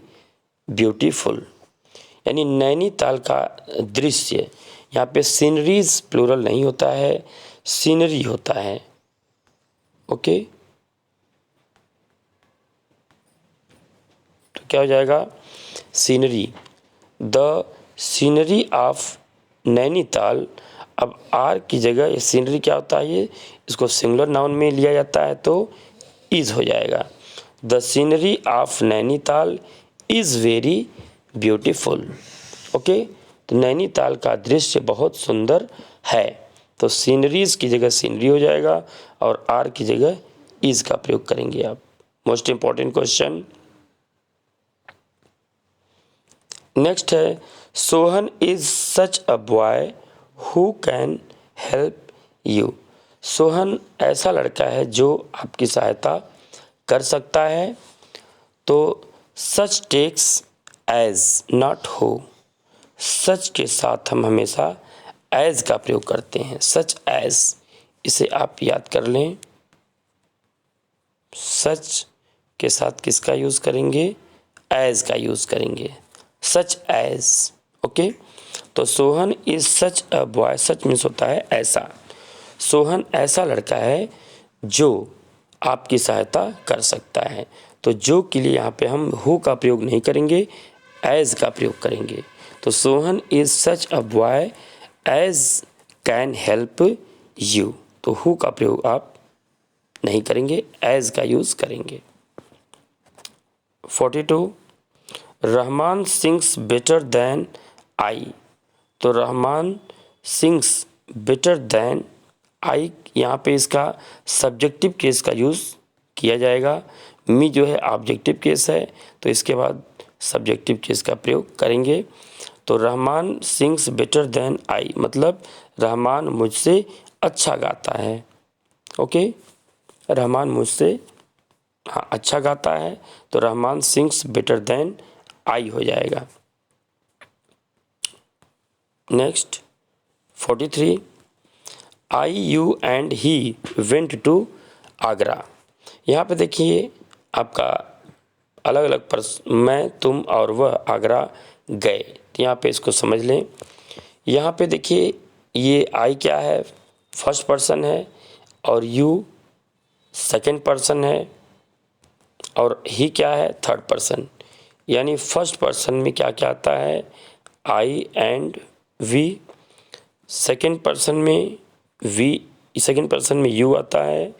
beautiful. यानी नैनीताल का दृश्य, यहाँ पे सीनरीज प्लूरल नहीं होता है, सीनरी होता है। ओके, तो क्या हो जाएगा, scenery. The scenery of Nainital, अब आर की जगह ये सीनरी क्या होता है, ये इसको सिंगुलर नाउन में लिया जाता है तो इज हो जाएगा। The scenery of Nainital is very beautiful. Okay, तो नैनीताल का दृश्य बहुत सुंदर है। तो सीनरीज की जगह सीनरी हो जाएगा और आर की जगह इज का प्रयोग करेंगे आप। Most important question. नेक्स्ट है, Sohan is such a boy who can help you. Sohan ऐसा लड़का है जो आपकी सहायता कर सकता है। तो सच टेक्स एज नॉट हो, सच के साथ हम हमेशा एज का प्रयोग करते हैं, सच एज, इसे आप याद कर लें। सच के साथ किसका यूज़ करेंगे, एज का यूज़ करेंगे, सच एज। ओके, तो Sohan is such a boy, such means होता है ऐसा। सोहन ऐसा लड़का है जो आपकी सहायता कर सकता है। तो जो के लिए यहाँ पे हम हु का प्रयोग नहीं करेंगे, एज का प्रयोग करेंगे। तो Sohan is such a boy as can help you, तो हु का प्रयोग आप नहीं करेंगे, एज का यूज करेंगे। 42, Rahman sings better than I. तो Rahman sings better than I, यहाँ पे इसका सब्जेक्टिव केस का यूज़ किया जाएगा। मी जो है ऑब्जेक्टिव केस है, तो इसके बाद सब्जेक्टिव केस का प्रयोग करेंगे। तो Rahman sings better than I मतलब रहमान मुझसे अच्छा गाता है। ओके, रहमान मुझसे अच्छा गाता है, तो Rahman sings better than I हो जाएगा। Next 43, I you and he went to Agra. यहाँ पे देखिए आपका अलग अलग मैं, तुम और वह आगरा गए। तो यहाँ पे इसको समझ लें। यहाँ पे देखिए ये आई क्या है, फर्स्ट पर्सन है, और यू सेकंड पर्सन है, और ही क्या है, थर्ड पर्सन। यानी फर्स्ट पर्सन में क्या क्या आता है, आई एंड वी, सेकंड पर्सन में वी, सेकंड पर्सन में यू आता है,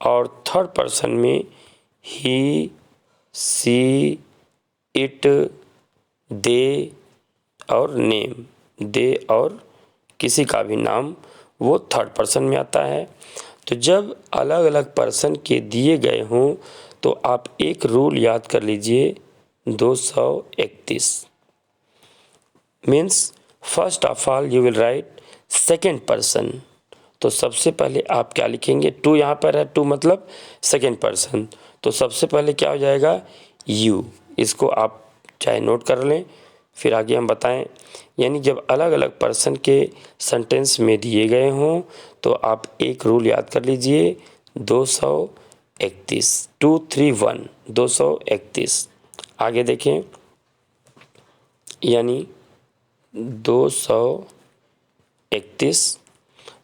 और थर्ड पर्सन में ही, सी, इट, दे और नेम, दे और किसी का भी नाम, वो थर्ड पर्सन में आता है। तो जब अलग अलग पर्सन के दिए गए हों तो आप एक रूल याद कर लीजिए, 231 means first of all you will write second person. तो सबसे पहले आप क्या लिखेंगे, टू यहाँ पर है, टू मतलब सेकेंड पर्सन, तो सबसे पहले क्या हो जाएगा, यू। इसको आप चाहे नोट कर लें, फिर आगे हम बताएं। यानी जब अलग अलग पर्सन के सेंटेंस में दिए गए हों तो आप एक रूल याद कर लीजिए, 231, 231, 231। आगे देखें, यानी 231,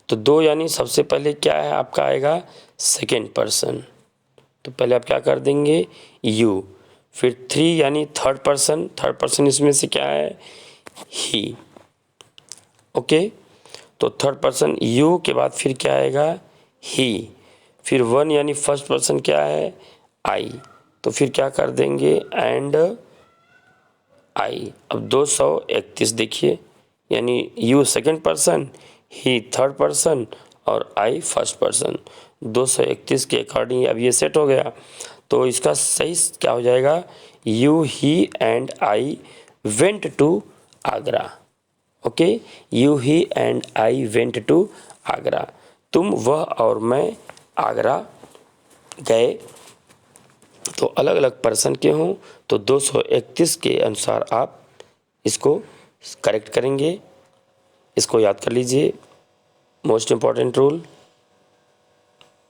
तो दो यानी सबसे पहले क्या है आपका आएगा, सेकेंड पर्सन, तो पहले आप क्या कर देंगे, यू। फिर थ्री यानी थर्ड पर्सन, थर्ड पर्सन इसमें से क्या है, ही। ओके, तो थर्ड पर्सन यू के बाद फिर क्या आएगा, ही। फिर वन यानी फर्स्ट पर्सन क्या है, आई, तो फिर क्या कर देंगे, एंड आई। अब 231 देखिए, यानी you second person, he third person और आई फर्स्ट पर्सन। 231 के अकॉर्डिंग अब ये सेट हो गया, तो इसका सही क्या हो जाएगा, you, he and I went to Agra. Okay, you, he and I went to Agra. तुम, वह और मैं आगरा गए। तो अलग अलग पर्सन के हों तो 231 के अनुसार आप इसको करेक्ट करेंगे। इसको याद कर लीजिए, most important rule.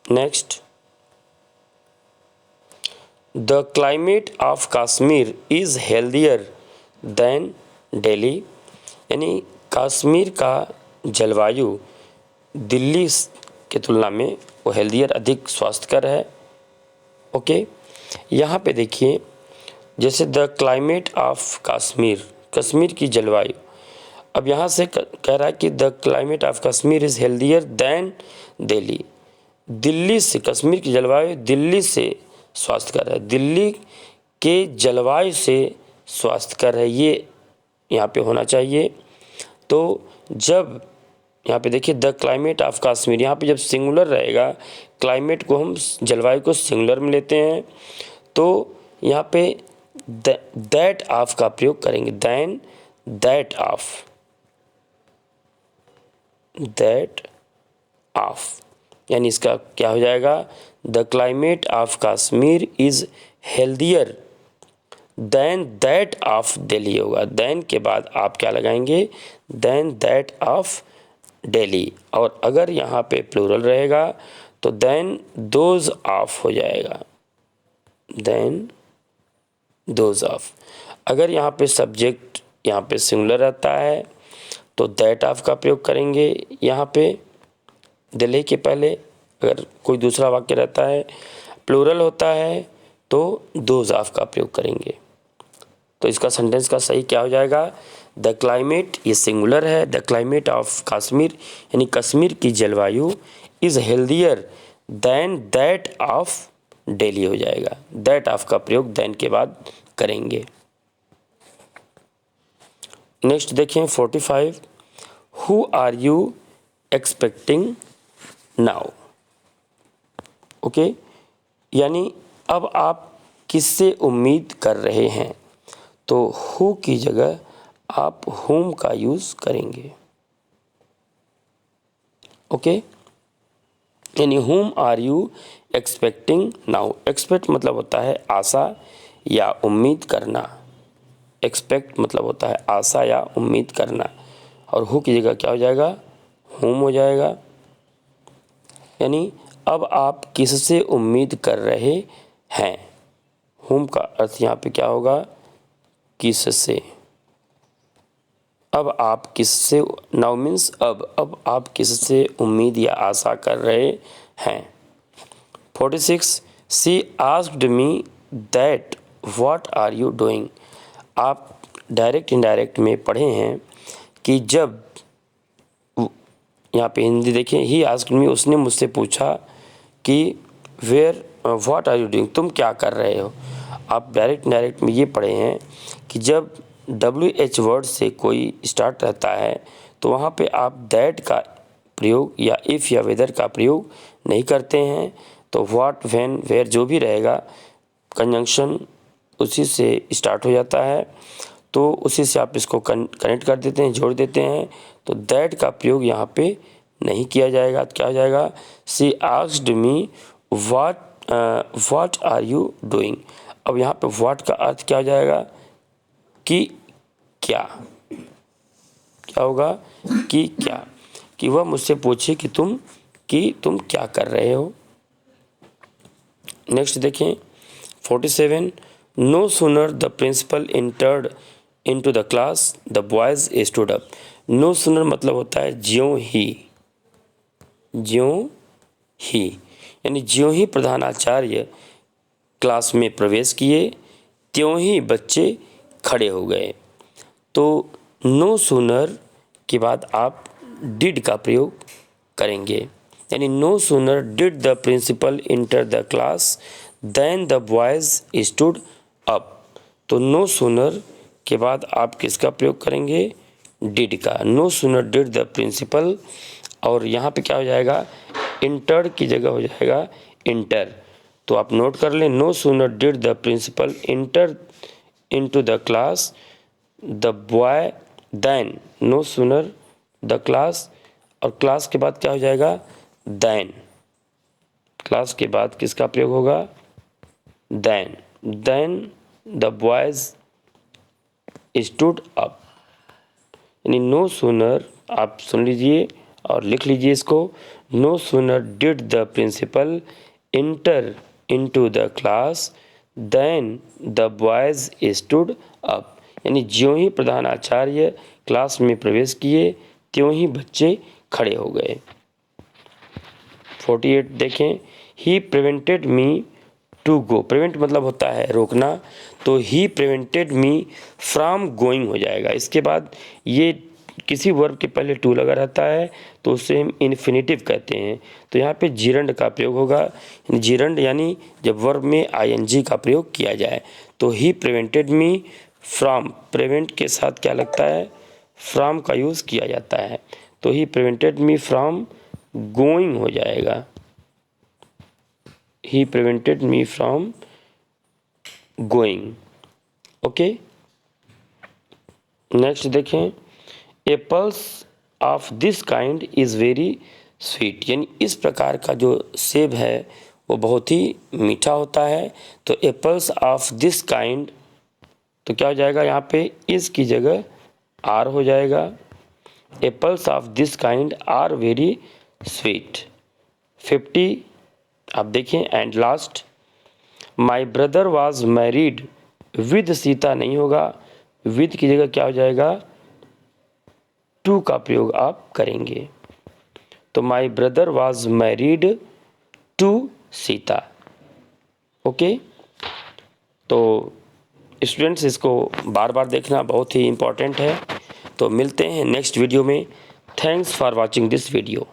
Next, the climate of Kashmir is healthier then Delhi. यानी कश्मीर का जलवायु दिल्ली के तुलना में वो हेल्दियर, अधिक स्वास्थ्यकर है। ओके, यहाँ पे देखिए, जैसे the climate of Kashmir, Kashmir की जलवायु, अब यहाँ से कह रहा है कि the climate of Kashmir is healthier than Delhi. Delhi से, कश्मीर की जलवायु दिल्ली से स्वास्थ्यकर है, दिल्ली के जलवायु से स्वास्थ्यकर है, ये यहाँ पे होना चाहिए। तो जब यहाँ पे देखिए द क्लाइमेट ऑफ कश्मीर, यहाँ पे जब सिंगुलर रहेगा, क्लाइमेट को हम जलवायु को सिंगुलर में लेते हैं, तो यहाँ पे दैट ऑफ का प्रयोग करेंगे, than that of, that of, यानी इसका क्या हो जाएगा, the climate of Kashmir is healthier than that of Delhi होगा। दैन के बाद आप क्या लगाएंगे, दैन दैट ऑफ दिल्ली। और अगर यहाँ पे प्लूरल रहेगा तो दैन दोज ऑफ हो जाएगा, दैन दोज ऑफ। अगर यहाँ पे सब्जेक्ट यहाँ पे सिंगुलर रहता है तो दैट ऑफ का प्रयोग करेंगे यहाँ पे दिल्ली के पहले। अगर कोई दूसरा वाक्य रहता है, प्लूरल होता है, तो दोज ऑफ का प्रयोग करेंगे। तो इसका सेंटेंस का सही क्या हो जाएगा, द क्लाइमेट, ये सिंगुलर है, द क्लाइमेट ऑफ कश्मीर यानी कश्मीर की जलवायु is healthier than that of Delhi हो जाएगा। दैट ऑफ का प्रयोग दैन के बाद करेंगे। नेक्स्ट देखें 45, who are you expecting now. Okay, यानी अब आप किससे उम्मीद कर रहे हैं, तो हु की जगह आप whom का यूज़ करेंगे। ओके, यानी whom are you expecting now. Expect मतलब होता है आशा या उम्मीद करना, एक्सपेक्ट मतलब होता है आशा या उम्मीद करना, और हु की जगह क्या हो जाएगा, whom हो जाएगा। यानी अब आप किससे उम्मीद कर रहे हैं, whom का अर्थ यहाँ पे क्या होगा, किससे। अब आप किससे, नाउ मीन्स अब आप किससे उम्मीद या आशा कर रहे हैं। 46 she asked me that what are you doing. आप डायरेक्ट इनडायरेक्ट में पढ़े हैं कि जब, यहाँ पे हिंदी देखें, ही आस्क्ड मी, उसने मुझसे पूछा कि where what are you doing, तुम क्या कर रहे हो। आप डायरेक्ट इनडायरेक्ट में ये पढ़े हैं कि जब WH वर्ड से कोई स्टार्ट रहता है तो वहाँ पे आप दैट का प्रयोग या इफ़ या वेदर का प्रयोग नहीं करते हैं। तो व्हाट, व्हेन, वेयर जो भी रहेगा कंजंक्शन उसी से स्टार्ट हो जाता है, तो उसी से आप इसको कनेक्ट कर देते हैं, जोड़ देते हैं। तो दैट का प्रयोग यहाँ पे नहीं किया जाएगा। तो क्या हो जाएगा, she asked me what are you doing. अब यहाँ पे व्हाट का अर्थ क्या हो जाएगा कि क्या, क्या होगा कि क्या, कि वह मुझसे पूछे कि तुम क्या कर रहे हो। नेक्स्ट देखें 47 no sooner the principal entered into the class the boys stood up. No sooner मतलब होता है ज्यों ही, यानी ज्यों ही प्रधानाचार्य क्लास में प्रवेश किए त्यों ही बच्चे खड़े हो गए। तो नो सूनर के बाद आप डिड का प्रयोग करेंगे, यानी no sooner did the principal enter the class then the boys stood up. तो नो सूनर के बाद आप किसका प्रयोग करेंगे, डिड का। No sooner did the principal, और यहाँ पे क्या हो जाएगा, इंटर की जगह हो जाएगा इंटर। तो आप नोट कर लें, no sooner did the principal enter into the class the boy then, no sooner the class, और क्लास के बाद क्या हो जाएगा, देन। क्लास के बाद किसका प्रयोग होगा, then the boys stood up. यानी नो सूनर, आप सुन लीजिए और लिख लीजिए इसको, no sooner did the principal enter into the class then the boys stood up. यानी ज्यों ही प्रधानाचार्य क्लास में प्रवेश किए त्यों ही बच्चे खड़े हो गए। 48 देखें, he prevented me to go. Prevent मतलब होता है रोकना, तो he prevented me from going हो जाएगा। इसके बाद ये किसी वर्ब के पहले टू लगा रहता है तो उसे हम इन्फिनेटिव कहते हैं। तो यहाँ पे जीरंड का प्रयोग होगा। जीरंड यानी जब वर्ब में ING का प्रयोग किया जाए। तो he prevented me from, prevent के साथ क्या लगता है, फ्रॉम का यूज़ किया जाता है। तो he prevented me from going हो जाएगा, he prevented me from going. Okay, next देखें, apples of this kind is very sweet. यानी इस प्रकार का जो सेब है वो बहुत ही मीठा होता है। तो एप्पल्स ऑफ दिस काइंड, तो क्या हो जाएगा, यहाँ पे इस की जगह आर हो जाएगा। Apples of this kind are very sweet. 50 आप देखें, and last, my brother was married with Sita नहीं होगा, विद की जगह क्या हो जाएगा, टू का प्रयोग आप करेंगे। तो my brother was married to Sita. Okay, तो स्टूडेंट्स इसको बार बार देखना बहुत ही इम्पोर्टेंट है। तो मिलते हैं नेक्स्ट वीडियो में। Thanks for watching this video.